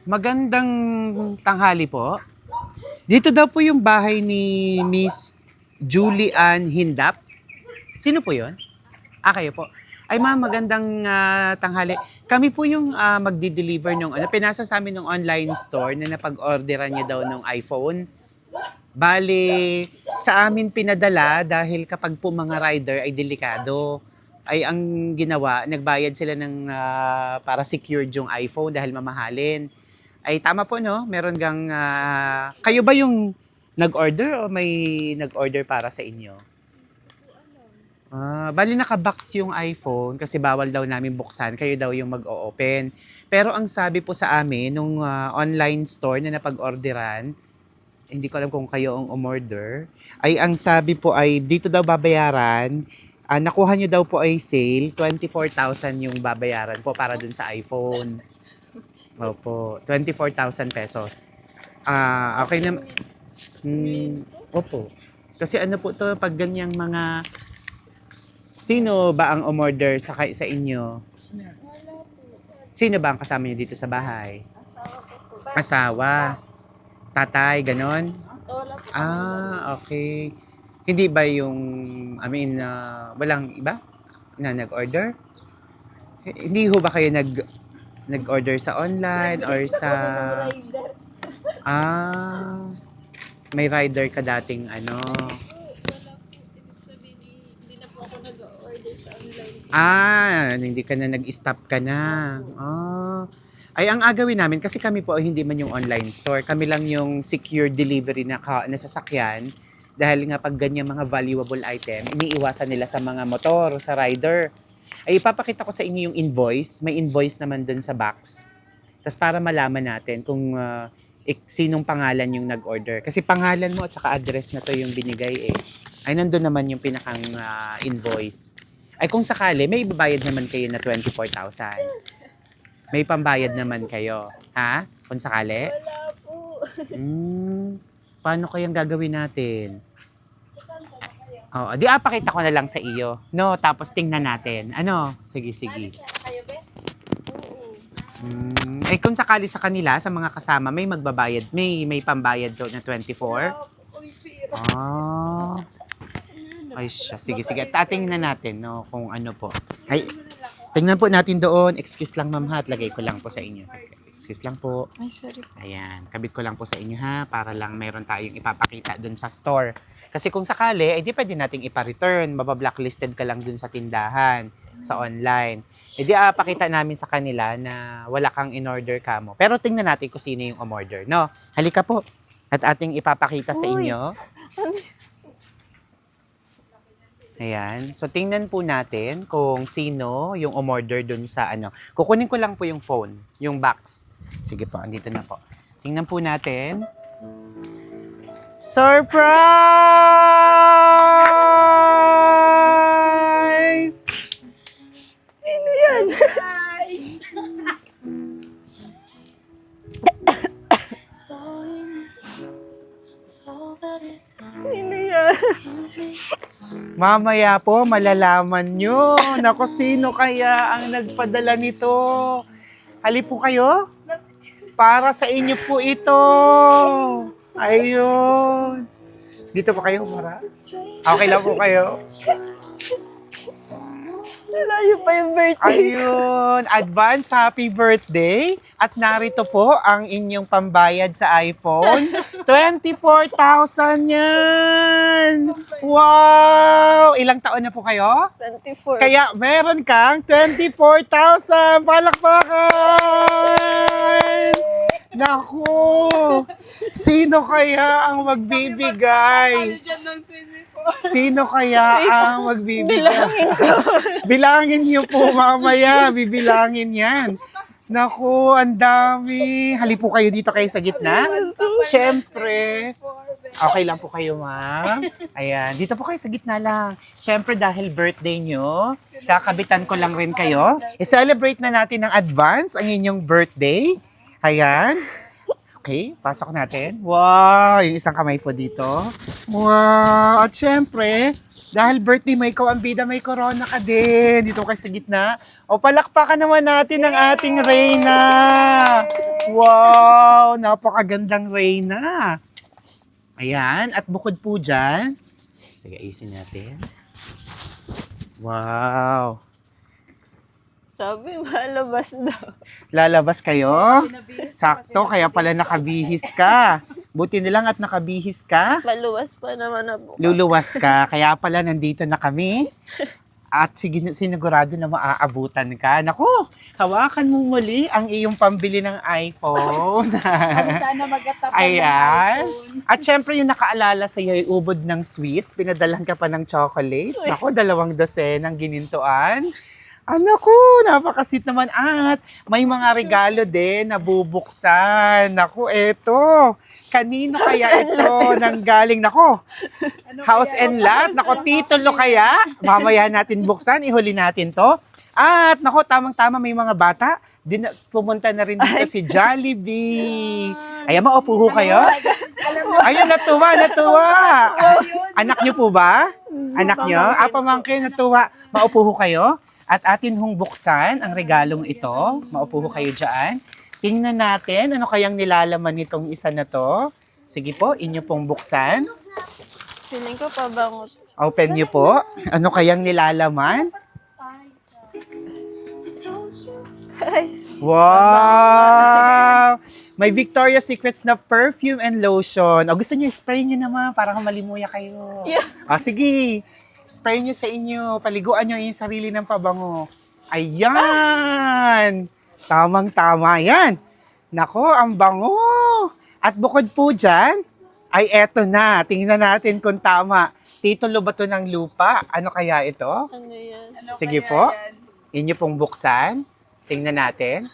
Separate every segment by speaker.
Speaker 1: Magandang tanghali po. Dito daw po yung bahay ni Miss Julie Ann Hindap. Sino po yon? Kayo po. Ay ma'am, magandang tanghali. Kami po yung magdi-deliver nung pinasa sa amin ng online store na napag-orderan niya daw ng iPhone. Bale, sa amin pinadala dahil kapag po mga rider ay delikado. Ay ang ginawa, nagbayad sila ng para secured yung iPhone dahil mamahalin. Ay tama po no, meron gang kayo ba yung nag-order o may nag-order para sa inyo? Bali naka-box yung iPhone kasi bawal daw namin buksan, kayo daw yung mag-o-open. Pero ang sabi po sa amin nung online store na napag-orderan, hindi ko alam kung kayo ang umorder, ay ang sabi po ay dito daw babayaran, nakuha nyo daw po ay sale, 24,000 yung babayaran po para dun sa iPhone. Opo, 24,000 pesos. Okay na. Opo. Kasi ano po to, pag ganyang mga, sino ba ang umorder sa inyo? Sino ba ang kasama niyo dito sa bahay? Asawa. Tatay, ganon? Okay. Hindi ba yung, walang iba na nag-order? Hindi ho ba kayo nag-order sa online or sa... may rider ka dating ano?
Speaker 2: Hindi na po ako nag-order sa online.
Speaker 1: Hindi ka na nag-stop ka na. Ay, ang agawin namin, kasi kami po ay hindi man yung online store. Kami lang yung secure delivery na sasakyan. Dahil nga pag ganyan mga valuable item, iniiwasan nila sa mga motor, sa rider. Ay, ipapakita ko sa inyo yung invoice. May invoice naman dun sa box. Tapos para malaman natin kung sinong pangalan yung nag-order. Kasi pangalan mo at saka address na to yung binigay eh. Ay, nandun naman yung pinakang invoice. Ay, kung sakali, may ibabayad naman kayo na 24,000. May pambayad naman kayo. Ha? Kung sakali?
Speaker 2: Wala po.
Speaker 1: Paano kayang gagawin natin? Di apakita ko na lang sa iyo. No, tapos tingnan natin. Ano? Sige.
Speaker 2: Kayo ba? Oo.
Speaker 1: Kung sakali sa kanila, sa mga kasama, may magbabayad. May pambayad doon na 24?
Speaker 2: Uy, pira.
Speaker 1: Ay siya. Sige. Tingnan natin no, kung ano po. Ay, tingnan po natin doon. Excuse lang ma'am ha. Lagay ko lang po sa inyo. Excuse lang po.
Speaker 2: Ay, sorry.
Speaker 1: Ayan. Kabit ko lang po sa inyo ha. Para lang meron tayong ipapakita doon sa store. Kasi kung sakali, di pwede nating ipa-return. Mabablacklisted ka lang doon sa tindahan, sa online. Di pakita namin sa kanila na wala kang in-order ka mo. Pero tingnan natin kung sino yung umorder. No? Halika po. At ating ipapakita sa inyo. Ayan. So, tingnan po natin kung sino yung umorder dun sa ano. Kukunin ko lang po yung phone, yung box. Sige po, andito na po. Tingnan po natin. Surprise!
Speaker 2: Sino yan? Sino yan?
Speaker 1: Mamaya po, malalaman nyo. Naku, sino kaya ang nagpadala nito? Hali po kayo? Para sa inyo po ito. Ayun. Dito po kayo, Mara? Okay lang po kayo.
Speaker 2: Malayo pa yung birthday.
Speaker 1: Ayun. Advance happy birthday. At narito po ang inyong pambayad sa iPhone. 24,000 yan! Wow! Ilang taon na po kayo?
Speaker 2: 24.
Speaker 1: Kaya meron kang 24,000! Palakpakan! Naku! Sino kaya ang magbibigay?
Speaker 2: Diyan ng 24.
Speaker 1: Sino kaya ang magbibigay?
Speaker 2: Bilangin ko.
Speaker 1: Bilangin niyo po mamaya. Bibilangin yan. Naku, ang dami. Hali po kayo dito kayo sa gitna. Siyempre. Okay lang po kayo, ma'am. Ayan, dito po kayo sa gitna lang. Siyempre, dahil birthday nyo, kakabitan ko lang rin kayo. I-celebrate na natin ng advance ang inyong birthday. Ayan. Okay, pasok natin. Wow, yung isang kamay po dito. Wow, at siyempre, Dahil birthday mo, ikaw ang bida, may corona ka din. Dito kayo sa gitna. O, palakpakan naman natin ang ating Reyna. Wow, napakagandang Reyna. Ayan, at bukod po dyan, sige, isin natin. Wow.
Speaker 2: Sabi, malabas daw.
Speaker 1: Lalabas kayo? Sakto, kaya pala nakabihis ka. Buti na lang at nakabihis ka.
Speaker 2: Maluwas pa naman na po.
Speaker 1: Luluwas ka, kaya pala nandito na kami. At sinigurado na maaabutan ka. Naku, hawakan mo muli ang iyong pambili ng iPhone.
Speaker 3: Sana magkatapat
Speaker 1: Ayan.
Speaker 3: ng iPhone.
Speaker 1: At syempre yung nakaalala sa iyo ay ubod ng sweet. Pinadalan ka pa ng chocolate. Naku, 2 dosenang ginintuan. Naku, napakasit naman. At may mga regalo din na bubuksan. Naku, eto. Kanino kaya ito nanggaling? Naku, house and lot. Naku, titulo kaya? Mamaya natin buksan. Ihuli natin to. At naku, tamang-tama may mga bata. Pumunta na rin dito si Jollibee. Ayan, maupo ho kayo. Ayun, natuwa. Anak niyo po ba? Anak niyo? Pamangkin, natuwa. Maupo ho kayo. At atin hong buksan ang regalong ito. Maupo ho kayo dyan. Tingnan natin ano kayang nilalaman nitong isa na to. Sige po, inyo pong buksan.
Speaker 2: Feeling ko pabango.
Speaker 1: Open niyo po. Ano kayang nilalaman? Wow! May Victoria's Secrets na perfume and lotion. O gusto niyo, spray niyo naman para malimuya kayo.
Speaker 2: Yeah.
Speaker 1: Sige, spray niyo sa inyo. Paliguan niyo yung sarili ng pabango. Ayan! Tamang-tama yan. Nako, ang bango. At bukod po dyan, ay eto na. Tingnan natin kung tama. Titulo ba to ng lupa? Ano kaya ito?
Speaker 2: Ano yan?
Speaker 3: Ano
Speaker 1: Sige
Speaker 3: kaya
Speaker 1: po.
Speaker 3: yan?
Speaker 1: Inyo pong buksan. Tingnan natin.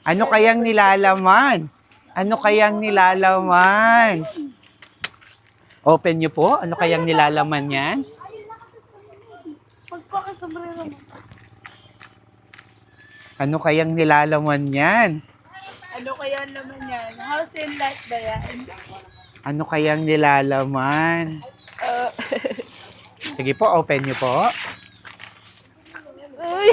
Speaker 1: Ano kayang nilalaman? Ano kayang nilalaman? Open nyo po. Ano kayang nilalaman yan?
Speaker 3: Pagpakasombrero mo.
Speaker 1: Ano kayang nilalaman yan?
Speaker 3: Ano kaya naman yan? House and lot ba yan?
Speaker 1: Ano kayang nilalaman? Sige po, open nyo po.
Speaker 2: Uy!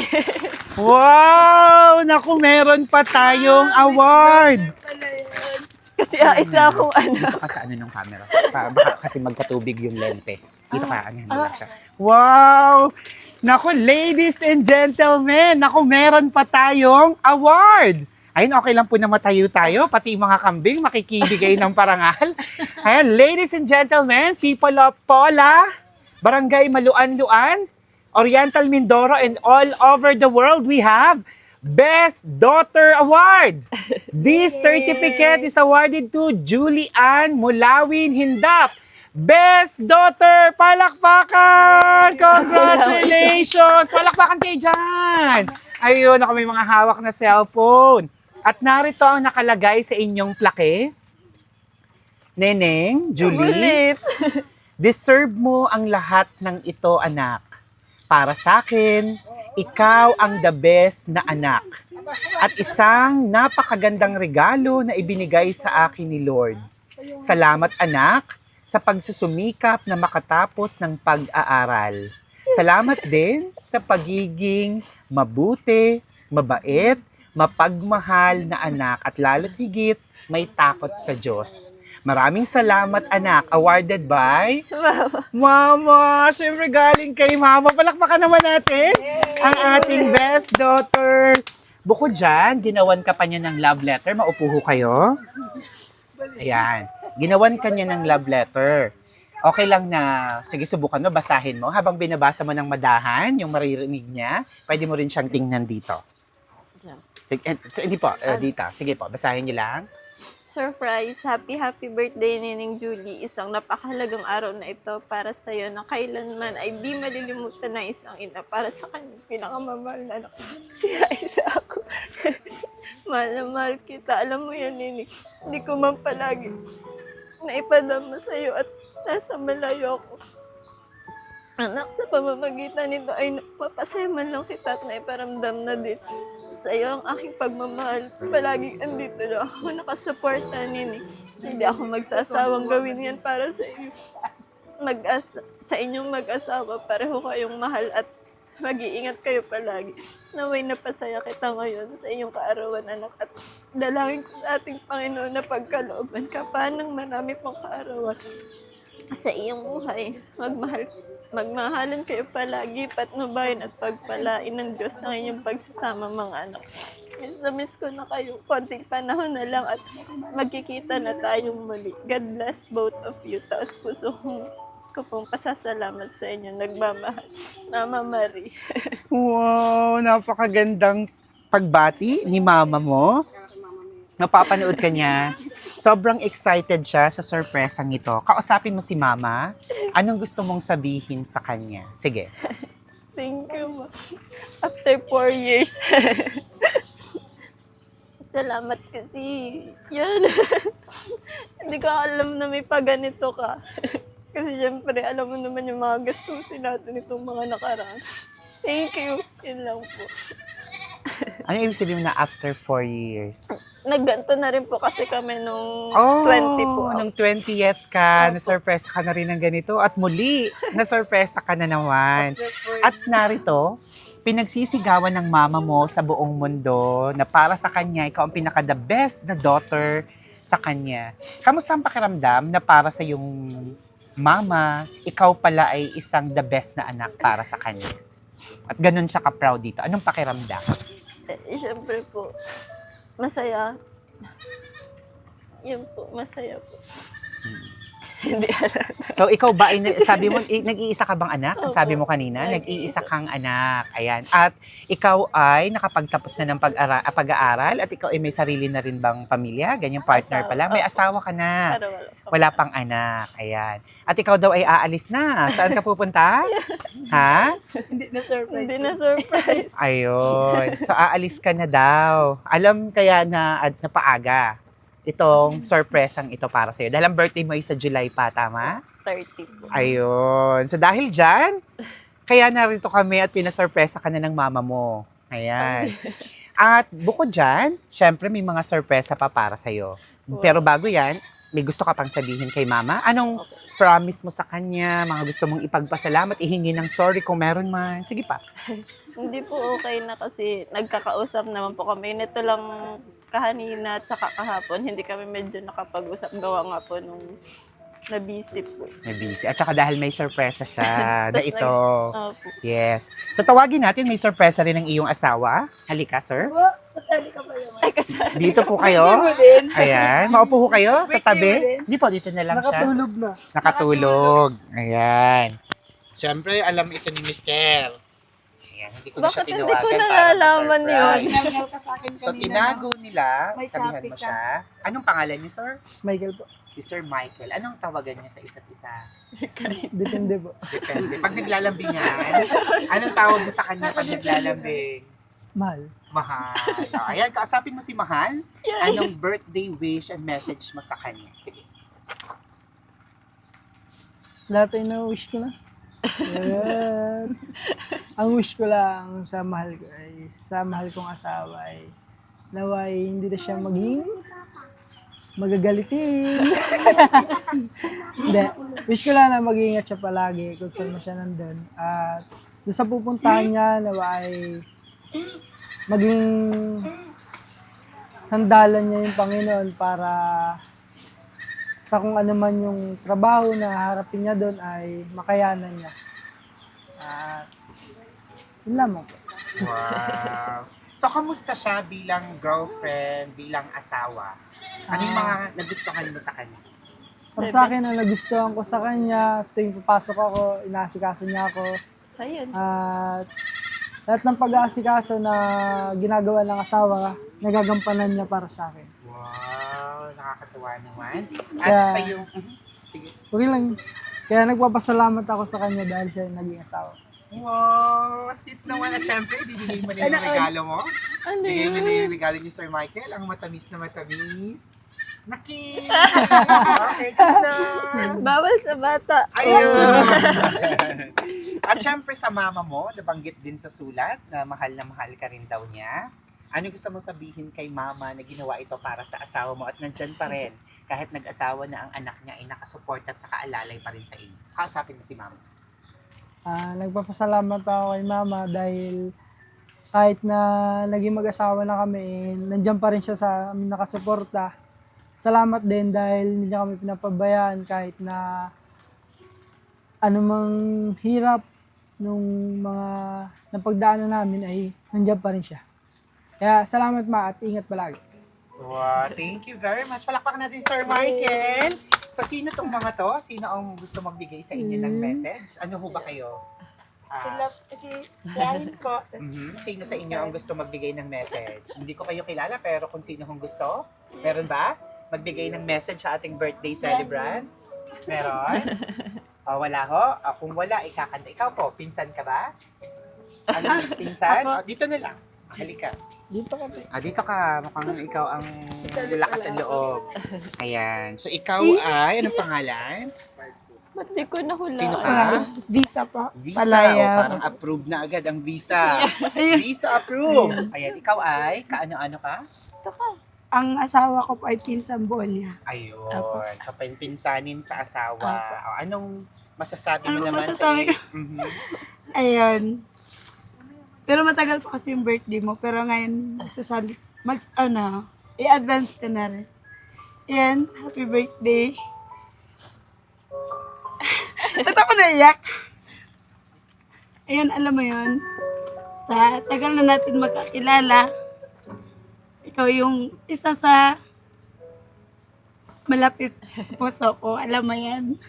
Speaker 1: Wow! Naku, meron pa tayong award!
Speaker 3: Pala yan.
Speaker 2: Kasi isa akong anak.
Speaker 1: Dito ka sa ano ng camera. Baka kasi magkatubig yung lente. Dito ka, ano, hindi lang siya. Wow! Naku, ladies and gentlemen, naku, meron pa tayong award! Ayun, okay lang po na matayo tayo, pati yung mga kambing makikibigay ng parangal. Ayan, ladies and gentlemen, people of Pola, Barangay Maluan-Luan, Oriental Mindoro, and all over the world, we have Best Daughter Award. This certificate is awarded to Julie Ann Mulawin Hindap. Best Daughter! Palakpakan! Congratulations! Palakpakan kayo dyan! Ayun, ako may mga hawak na cellphone. At narito ang nakalagay sa inyong plaque. Neneng, Julie,
Speaker 2: Ulit.
Speaker 1: deserve mo ang lahat ng ito, anak. Para sa akin, ikaw ang the best na anak. At isang napakagandang regalo na ibinigay sa akin ni Lord. Salamat, anak, sa pagsusumikap na makatapos ng pag-aaral. Salamat din sa pagiging mabuti, mabait, mapagmahal na anak at lalo't higit may takot sa Diyos. Maraming salamat, anak. Awarded by Mama. Siyempre galing kay Mama. Palakpakan naman natin ang ating best daughter. Bukod dyan, ginawan ka pa niya ng love letter. Maupo ho kayo. Ayan. Ginawan ka niya ng love letter. Okay lang na, sige, subukan mo, basahin mo. Habang binabasa mo ng madahan, yung maririnig niya, pwede mo rin siyang tingnan dito. Sige, hindi po, dito. Sige po, basahin niyo lang.
Speaker 2: Surprise! Happy birthday, Nining Julie. Isang napakahalagang araw na ito para sa iyo na kailanman ay di malilimutan ng isang ina para sa kanyang pinakamamahal na anak. Siya isa ako. Mahal na mahal kita. Alam mo yan, Nining. Hindi ko man palagi naipadama sa iyo at nasa malayo ako. Anak, sa pamamagitan nito ay napapasaya man lang kita at naiparamdam na din sa iyo ang aking pagmamahal. Palaging andito na ako nakasuporta, Nini. Hindi ako magsasawang gawin yan para sa iyo. sa inyong mag-asawa, pareho kayong mahal at mag-iingat kayo palagi. Naway napasaya kita ngayon sa iyong kaarawan, anak. At dalangin ko sa ating Panginoon na pagkalooban ka pa ng marami pang kaarawan sa iyong buhay. Magmahalan kayo palagi, patnubayan at pagpalain ng Diyos sa inyong pagsasama, mga anak. Miss na miss ko na kayo. Konting panahon na lang at magkikita na tayong muli. God bless both of you. Taos puso ko pong pasasalamat sa inyo. Nagmamahal. Mama Marie.
Speaker 1: Wow, napakagandang pagbati ni mama mo. Napapanood ka niya. Sobrang excited siya sa sorpresang ito. Kausapin mo si mama. Anong gusto mong sabihin sa kanya? Sige.
Speaker 2: Thank you, ma. After 4 years. Salamat kasi. Yan. Hindi ko alam na may paganito ka. Kasi syempre, alam mo naman yung mga gastusin natin itong mga nakaraan. Thank you. Yun lang po.
Speaker 1: Ano ibig sabihin na after 4 years?
Speaker 2: Nagganto na rin po kasi kami nung 20 po.
Speaker 1: Nung 20th ka,
Speaker 2: Opo.
Speaker 1: na-surpresa ka na rin ng ganito. At muli, na-surpresa ka na naman. At narito, pinagsisigawan ng mama mo sa buong mundo na para sa kanya, ikaw ang pinaka-the best na daughter sa kanya. Kamusta ang pakiramdam na para sa yung mama, ikaw pala ay isang the best na anak para sa kanya? At ganun siya ka-proud dito. Anong pakiramdam?
Speaker 2: Siyempre po, masaya. Yun po, masaya po. Hindi alam.
Speaker 1: So, ikaw ba, sabi mo, nag-iisa ka bang anak? Ang sabi mo
Speaker 2: Opo.
Speaker 1: kanina, nag-iisa
Speaker 2: Nag-iisa.
Speaker 1: kang anak. Ayan. At ikaw ay nakapagtapos na ng pag-aaral at ikaw ay may sarili na rin bang pamilya? Ganyang partner
Speaker 2: Asawa.
Speaker 1: pala. May asawa ka na.
Speaker 2: Para wala pa.
Speaker 1: Wala pang anak. Ayan. At ikaw daw ay aalis na. Saan ka pupunta? Ha?
Speaker 3: Hindi na surprise.
Speaker 2: Hindi na surprise.
Speaker 1: Ayun. So, aalis ka na daw. Alam kaya na napaaga itong surpresang ito para sa'yo. Dahil ang birthday mo ay sa July pa, tama?
Speaker 2: 30 po.
Speaker 1: Ayun. So dahil dyan, kaya narito kami at pinasurpresa ka na ng mama mo. Ayan. At bukod dyan, syempre may mga surpresa pa para sa'yo. Pero bago yan, may gusto ka pang sabihin kay mama? Anong promise mo sa kanya? Mga gusto mong ipagpasalamat, ihingi ng sorry kung meron man. Sige pa.
Speaker 2: Hindi po okay na kasi nagkakausap naman po kami. Nito lang kahanina at saka kahapon, hindi kami medyo nakapag-usap. Gawa nga po nung na-busy po.
Speaker 1: May busy. At saka dahil may surpresa siya na
Speaker 2: Tas
Speaker 1: ito.
Speaker 2: Opo.
Speaker 1: Yes. So tawagin natin, may surpresa rin ng iyong asawa. Halika, sir.
Speaker 3: Kasali ka ba yun?
Speaker 2: Ay, kasali.
Speaker 1: Dito po kayo.
Speaker 3: Birthday mo din.
Speaker 1: Ayan. Maupo po kayo sa
Speaker 3: Birthday mo
Speaker 1: tabi.
Speaker 3: din?
Speaker 1: Hindi po, dito na lang siya.
Speaker 4: Nakatulog na.
Speaker 1: Nakatulog. Ayan. Siyempre, alam ito ni Mister. Ayan, hindi ko na siya
Speaker 2: Bakit hindi
Speaker 1: tinawagan
Speaker 2: ko
Speaker 1: para
Speaker 2: nalalaman
Speaker 1: ma-surprise.
Speaker 2: yun?
Speaker 3: Sinangal ka sa akin kanina.
Speaker 1: So, tinago nila.
Speaker 3: May
Speaker 1: Sabihan
Speaker 3: Shopee
Speaker 1: mo
Speaker 3: ka.
Speaker 1: siya. Anong pangalan niyo, sir?
Speaker 4: Michael po.
Speaker 1: Si Sir Michael. Anong tawagan niyo sa isa't isa?
Speaker 4: Depende po.
Speaker 1: Depende. Pag naglalambingan, anong tawag mo sa kanya pag naglalambing?
Speaker 4: Mahal.
Speaker 1: Mahal. O, ayan, kausapin mo si Mahal. Anong birthday wish and message mo sa kanya? Sige.
Speaker 4: Lahat ay na-wish ko na. Ayan. Ang wish ko lang sa mahal ko ay, sa mahal kong asawa ay naway hindi na siya maging magagalitin. Hindi. Wish ko lang na mag-iingat siya palagi kung saan mo siya nandun. At doon sa pupuntahan niya, naway maging sandalan niya yung Panginoon para sa kung ano man yung trabaho na harapin niya doon ay makayanan niya. At yun lamang po.
Speaker 1: Wow. So, kamusta siya bilang girlfriend, bilang asawa? Ano yung mga nagustuhan mo sa kanya?
Speaker 4: Para sa akin, ang nagustuhan ko sa kanya, tuwing papasok ako, inaasikaso niya ako.
Speaker 2: Sayun.
Speaker 4: At lahat ng pag-aasikaso na ginagawa ng asawa, nagagampanan niya para sa akin.
Speaker 1: Wow, nakakatuwa naman. At
Speaker 4: Kaya-
Speaker 1: sa yung... Sige.
Speaker 4: Okay lang. Kaya nagpapasalamat ako sa kanya dahil siya yung naging asawa.
Speaker 1: Wow, sweet naman. At syempre, bibigay mo na yung regalo mo.
Speaker 2: Ano
Speaker 1: Bigay mo
Speaker 2: yun?
Speaker 1: na yung regalo ni Sir Michael. Ang matamis na matamis. Nakis! Okay, kiss na!
Speaker 2: Bawal sa bata.
Speaker 1: Ayun! At syempre sa mama mo, nabanggit din sa sulat na mahal ka rin daw niya. Ano gusto mong sabihin kay mama na ginawa ito para sa asawa mo at nandyan pa rin? Kahit nag-asawa na ang anak niya ay nakasupport at nakaalalay pa rin sa inyo. Kausapin mo si mama.
Speaker 4: Nagpapasalamat ako kay mama dahil kahit na naging mag-asawa na kami, nandiyan pa rin siya sa amin nakasuporta. Salamat din dahil hindi niya kami pinapabayaan kahit na anumang hirap nung mga napagdaanan namin ay nandiyan pa rin siya. Kaya salamat ma at ingat palagi.
Speaker 1: Wow, thank you very much. Palakpakan natin Sir Michael. Sa sino tong mga to? Sino ang gusto magbigay sa inyo ng message? Ano ho ba kayo?
Speaker 3: Sila, si Yahin po.
Speaker 1: Sino sa inyo ang gusto magbigay ng message? Hindi ko kayo kilala pero kung sino hong gusto, meron ba? Magbigay ng message sa ating birthday celebrant? Meron? Wala ho? Kung wala, ikakanta. Ikaw po, pinsan ka ba? Ano, pinsan? Dito na lang. Halika.
Speaker 4: Dito ka.
Speaker 1: Dito ka. Mukhang ikaw ang lakas ang loob. Ayan. So, ikaw ay, anong pangalan?
Speaker 2: Ba't di ko nahulaan?
Speaker 1: Sino ka?
Speaker 3: Visa po.
Speaker 1: Visa.
Speaker 3: Palaya.
Speaker 1: Parang approved na agad ang visa. Visa approved. Ayan. Ikaw ay, kaano-ano ka?
Speaker 2: Ito ka.
Speaker 3: Ang asawa ko po ay pinsan buo niya.
Speaker 1: Ayun.
Speaker 3: Apo.
Speaker 1: So, pinsanin sa asawa. Anong masasabi mo
Speaker 3: Ano
Speaker 1: naman
Speaker 3: masasabi
Speaker 1: sa Mhm.
Speaker 3: Ayun. Pero matagal pa kasi yung birthday mo. Pero ngayon, i-advance ka na rin. Ayan, happy birthday. Ba't ako naiyak? Ayan, alam mo yun, sa tagal na natin magkakilala, ikaw yung isa sa malapit sa puso ko. Alam mo yan.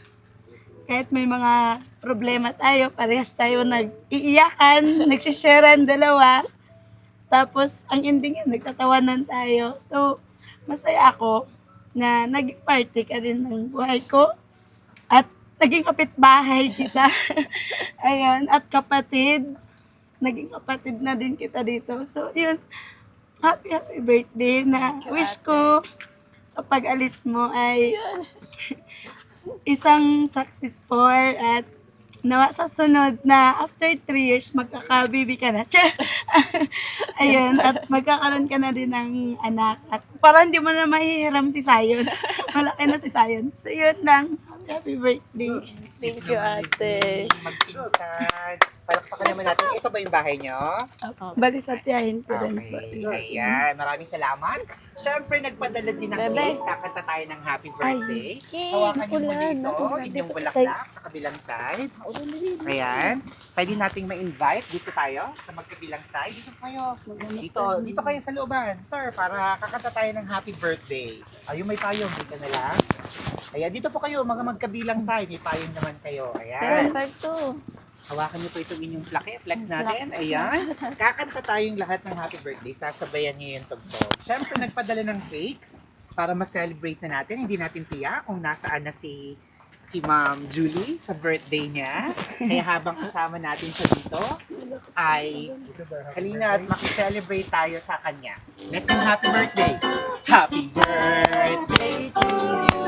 Speaker 3: Kahit may mga problema tayo, parehas tayo nag-iiyakan, nagsisharean dalawa. Tapos, ang ending yun, nagtatawanan tayo. So, masaya ako na naging party ka rin ng buhay ko. At naging kapitbahay kita. Ayun, at kapatid. Naging kapatid na din kita dito. So, yun, happy birthday na wish ko sa pag-alis mo ay isang successful at nawa sa sunod na after 3 years magkakabibi ka na. Ayun, at magkakaroon ka na din ng anak. At para hindi mo na mahihiram si Sayon. Malaki na si Sayon. So yun lang. Happy birthday.
Speaker 2: Thank you, ate.
Speaker 1: Magpinsan. Palakpakan naman natin. Ito ba yung bahay nyo?
Speaker 3: Bali sa tiyahin ko rin po.
Speaker 1: Okay. Ayan. Maraming salamat. Siyempre, nagpadala din ng cake. Kakanta tayo ng happy birthday. Hawakan niyo muna ito. Inyong bulaklak sa kabilang side. Ayan. Pwede nating ma-invite. Dito tayo sa magkabilang side. Dito kayo. Dito kayo sa looban. Sir, para kakanta tayo ng happy birthday. Ayun, may payong. Dito na lang. Ayan, dito po kayo, mga magkabilang side. May payong naman kayo. Ayan.
Speaker 2: 752.
Speaker 1: Hawakan niyo po itong inyong plaque. Flex natin. Ayan. Kakanta tayong lahat ng happy birthday. Sasabayan niyo yung tugtog. Siyempre, nagpadala ng cake para ma-celebrate na natin. Hindi natin tiyak kung nasaan na si Ma'am Julie sa birthday niya. Kaya habang kasama natin siya dito, ay halina at makicelebrate tayo sa kanya. Let's sing happy birthday. Happy birthday to you.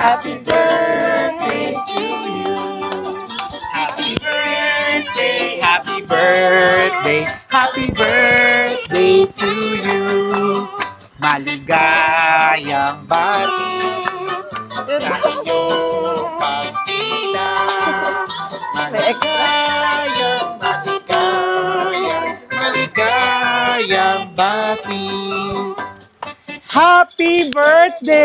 Speaker 1: Happy birthday to you. Happy birthday, happy birthday, happy birthday to you. Maligayang bati sa inyong pagsila. Maligayang bati. Happy birthday!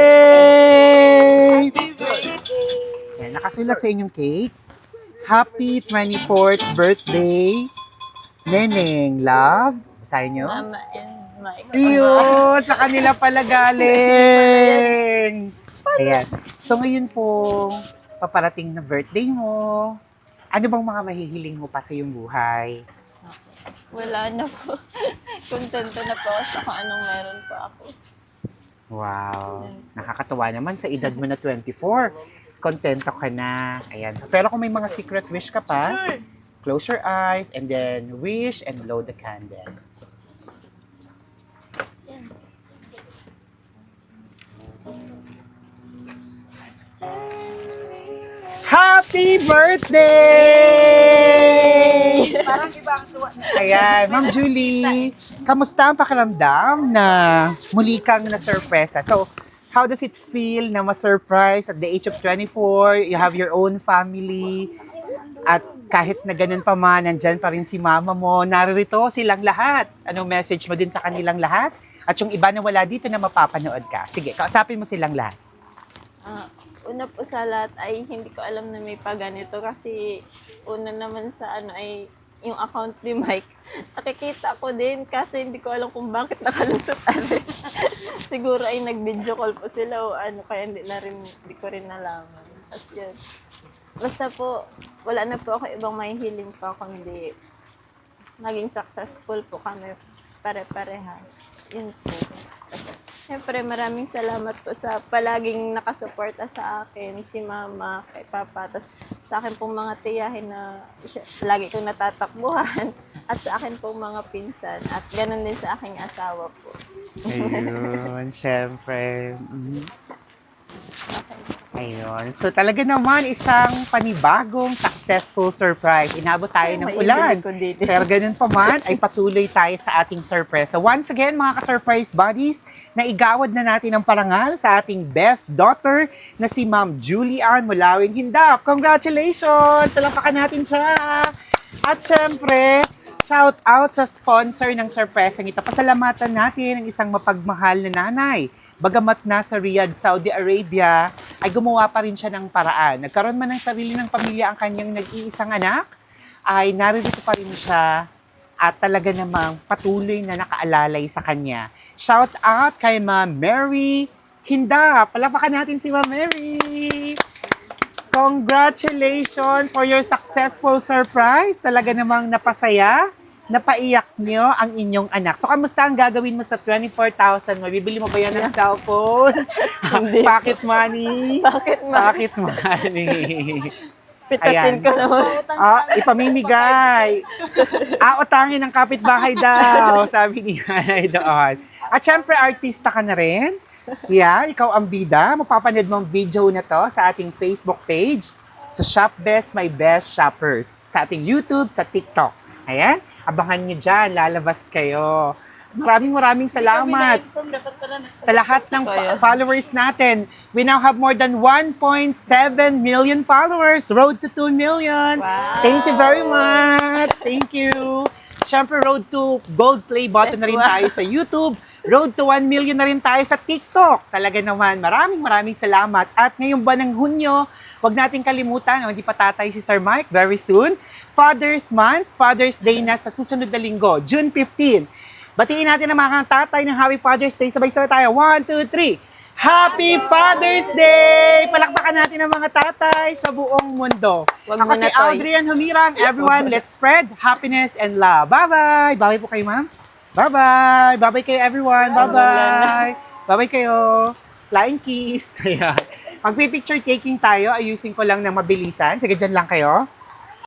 Speaker 1: Yan, nakasulat sa inyong cake. Happy 24th birthday, Neneng. Love. Basahin nyo.
Speaker 2: Mama and Mike.
Speaker 1: Iyo, sa kanila pala galing. Ayan. So ngayon po, paparating na birthday mo. Ano bang mga mahihiling mo pa sa iyong buhay?
Speaker 2: Wala na po. Kontento na po ako sa kung anong meron po ako.
Speaker 1: Wow. Nakakatuwa naman sa edad mo na 24. Kontento ka na. Ayan. Pero kung may mga secret wish ka pa, close your eyes and then wish and blow the candle. Happy birthday!
Speaker 3: Parang ibang tuwa na.
Speaker 1: Ayan, Ma'am Julie. kamusta ang pakiramdam na muli kang na-surpresa? So, how does it feel na ma-surprise at the age of 24, you have your own family, at kahit na ganun pa man, nandyan pa rin si mama mo, naririto silang lahat. Anong message mo din sa kanilang lahat? At yung iba na wala dito na mapapanood ka. Sige, kausapin mo silang lahat.
Speaker 2: Una po sa lahat ay hindi ko alam na may paganito kasi una naman sa ay yung account ni Mike. Nakikita ko din kaso hindi ko alam kung bakit nakalusot siguro ay nag-video call po sila o kaya hindi ko rin nalaman. As yun. Basta po, wala na po ako ibang may hiling pa kundi maging successful po kami pare-parehas. Yun po. Siyempre, maraming salamat po sa palaging nakasuporta sa akin, si Mama, kay Papa, tas sa akin pong mga tiyahin na lagi kong natatakbuhan, at sa akin pong mga pinsan, at ganun din sa aking asawa po.
Speaker 1: Ayun, syempre. Ayun. So talaga naman isang panibagong successful surprise. Inabot tayo ng ulan. Pero ganun pa man, ay patuloy tayo sa ating surprise. So once again, mga ka-surprise buddies, naigawad na natin ang parangal sa ating best daughter na si Ma'am Julie Ann Mulawin Hindap. Congratulations! Talapakan natin siya! At syempre, shout out sa sponsor ng surprise ito. Pasalamatan natin ang isang mapagmahal na nanay. Bagamat nasa Riyadh, Saudi Arabia, ay gumawa pa rin siya ng paraan. Nagkaroon man ng sarili ng pamilya ang kanyang nag-iisang anak, ay naririto pa rin siya at talaga namang patuloy na nakaalalay sa kanya. Shout out kay Ma'am Mary Hindap. Palapakan natin si Ma'am Mary. Congratulations for your successful surprise. Talaga namang napasaya, napaiyak niyo ang inyong anak. So, kamusta ang gagawin mo sa 24,000 mo? Bibili mo ba yan ng cellphone? Pocket money? Pocket money.
Speaker 2: Pitasin ko naman.
Speaker 1: Ipamimigay. Utangin ng kapitbahay daw, sabi ni Nanay doon. At syempre, artista ka na rin. Yeah, ikaw ang bida. Mapapanood mo ang video na to sa ating Facebook page, sa Shop Best My Best Shoppers, sa ating YouTube, sa TikTok. Ayan, abangan nyo dyan, lalabas kayo. Maraming salamat sa lahat ng followers natin. We now have more than 1.7 million followers. Road to 2 million.
Speaker 2: Wow.
Speaker 1: Thank you very much. Thank you. Siyempre, road to gold play button na rin tayo sa YouTube. Road to 1 million na rin tayo sa TikTok. Talaga naman, maraming salamat. At ngayong buwan ng Hunyo, huwag natin kalimutan, hindi pa tatay si Sir Mike, very soon. Father's Month, Father's Day na sa susunod na linggo, June 15. Batiin natin ang mga tatay ng Happy Father's Day. Sabay-sabay tayo. 1, 2, 3. Happy Father's Day! Palakpakan natin ang mga tatay sa buong mundo. Ako si Aldrian Humirang. Everyone, let's spread happiness and love. Bye-bye! Bye po kayo, ma'am. Bye-bye! Bye-bye kayo, everyone. Bye-bye! Bye-bye kayo. Flying kiss. Ayan. Magpipicture taking tayo. Ayusin ko lang ng mabilisan. Sige, dyan lang kayo.